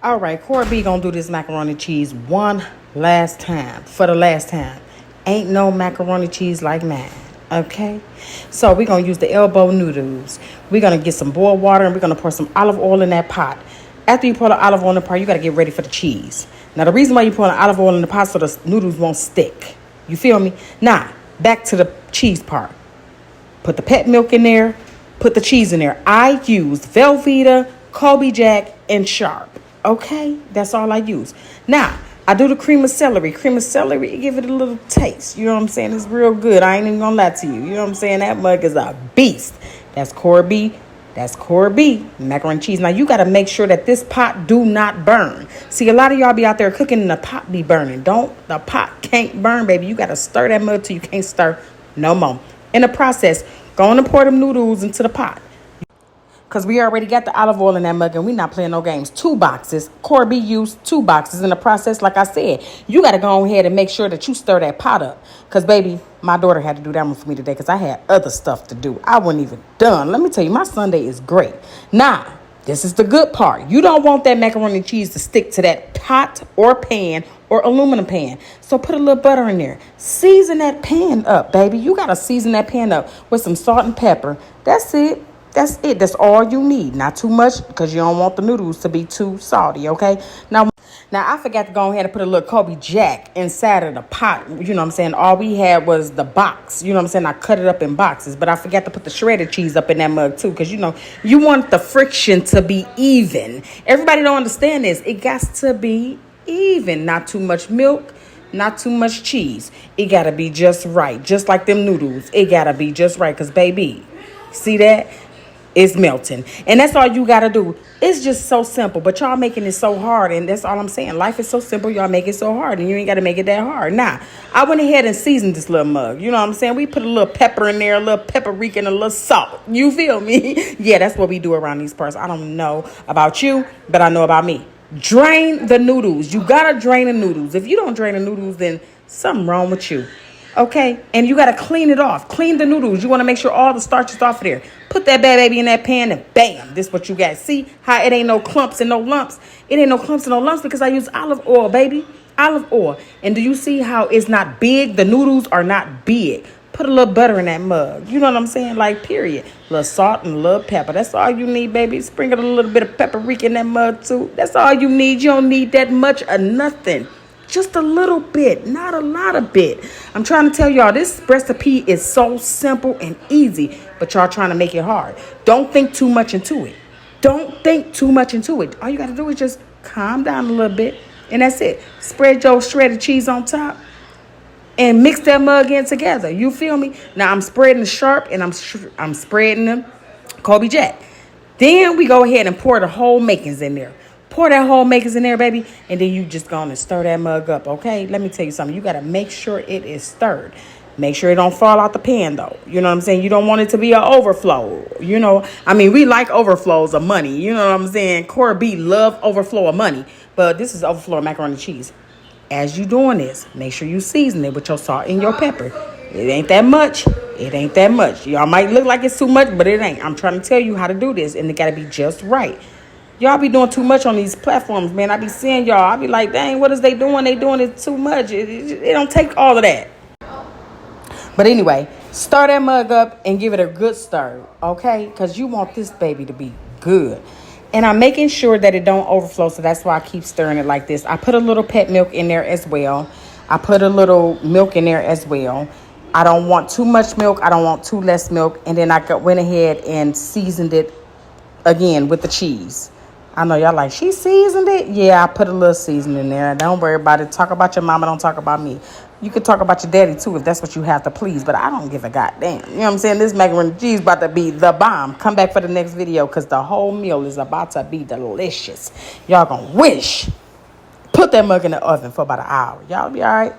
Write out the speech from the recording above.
All right, Cora B gonna do this macaroni cheese one last time. For the last time. Ain't no macaroni cheese like mine. Okay? So we're gonna use the elbow noodles. We're gonna get some boiled water and we're gonna pour some olive oil in that pot. After you pour the olive oil in the pot, you gotta get ready for the cheese. Now the reason why you pour the olive oil in the pot so the noodles won't stick. You feel me? Now, back to the cheese part. Put the pet milk in there. Put the cheese in there. I used Velveeta, Colby Jack, and Sharp. Okay? That's all I use. Now, I do the cream of celery. Cream of celery, give it a little taste. You know what I'm saying? It's real good. I ain't even gonna lie to you. You know what I'm saying? That mug is a beast. That's Cora B. That's Cora B. Macaroni and cheese. Now, you got to make sure that this pot do not burn. See, a lot of y'all be out there cooking and the pot be burning. The pot can't burn, baby. You got to stir that mug till you can't stir no more. In the process, go on and pour them noodles into the pot. Because we already got the olive oil in that mug and we not playing no games. 2 boxes. Cora B used 2 boxes. In the process, like I said, you got to go ahead and make sure that you stir that pot up. Because, baby, my daughter had to do that one for me today because I had other stuff to do. I wasn't even done. Let me tell you, my Sunday is great. Now, this is the good part. You don't want that macaroni and cheese to stick to that pot or pan or aluminum pan. So put a little butter in there. Season that pan up, baby. You got to season that pan up with some salt and pepper. That's it. That's it. That's all you need. Not too much because you don't want the noodles to be too salty, okay? Now I forgot to go ahead and put a little Colby Jack inside of the pot. You know what I'm saying? All we had was the box. You know what I'm saying? I cut it up in boxes. But I forgot to put the shredded cheese up in that mug too because, you know, you want the friction to be even. Everybody don't understand this. It got to be even. Not too much milk. Not too much cheese. It got to be just right. Just like them noodles. It got to be just right because, baby, see that? It's melting. And that's all you got to do. It's just so simple. But y'all making it so hard. And that's all I'm saying. Life is so simple. Y'all make it so hard. And you ain't got to make it that hard. Now, I went ahead and seasoned this little mug. You know what I'm saying? We put a little pepper in there. A little paprika and a little salt. You feel me? Yeah, that's what we do around these parts. I don't know about you, but I know about me. Drain the noodles. You got to drain the noodles. If you don't drain the noodles, then something wrong with you. Okay, and you got to clean it off. Clean the noodles. You want to make sure all the starch is off of there. Put that bad baby in that pan and bam, this what you got. See how it ain't no clumps and no lumps? It ain't no clumps and no lumps because I use olive oil, baby. Olive oil. And do you see how it's not big? The noodles are not big. Put a little butter in that mug. You know what I'm saying? Like, period. A little salt and a little pepper. That's all you need, baby. Sprinkle a little bit of paprika in that mug, too. That's all you need. You don't need that much or nothing. Just a little bit, not a lot of bit. I'm trying to tell y'all, this recipe is so simple and easy, but y'all trying to make it hard. Don't think too much into it. Don't think too much into it. All you got to do is just calm down a little bit, and that's it. Spread your shredded cheese on top and mix that mug in together. You feel me? Now, I'm spreading the Sharp, and I'm spreading the Colby Jack. Then we go ahead and pour the whole makings in there. Pour that whole makers in there, baby, and then you just go on and stir that mug up, okay? Let me tell you something. You got to make sure it is stirred. Make sure it don't fall out the pan, though. You know what I'm saying? You don't want it to be an overflow. You know, I mean, we like overflows of money. You know what I'm saying? Cora B love overflow of money, but this is overflow of macaroni and cheese. As you doing this, make sure you season it with your salt and your pepper. It ain't that much. It ain't that much. Y'all might look like it's too much, but it ain't. I'm trying to tell you how to do this, and it got to be just right. Y'all be doing too much on these platforms, man. I be seeing y'all. I be like, dang, what is they doing? They doing it too much. It don't take all of that. But anyway, stir that mug up and give it a good stir, okay? Because you want this baby to be good. And I'm making sure that it don't overflow, so that's why I keep stirring it like this. I put a little pet milk in there as well. I put a little milk in there as well. I don't want too much milk. I don't want too less milk. And then I went ahead and seasoned it again with the cheese. I know y'all like, she seasoned it? Yeah, I put a little seasoning in there. Don't worry about it. Talk about your mama. Don't talk about me. You can talk about your daddy, too, if that's what you have to please. But I don't give a goddamn. You know what I'm saying? This macaroni and cheese about to be the bomb. Come back for the next video because the whole meal is about to be delicious. Y'all gonna wish. Put that mug in the oven for about an hour. Y'all be all right?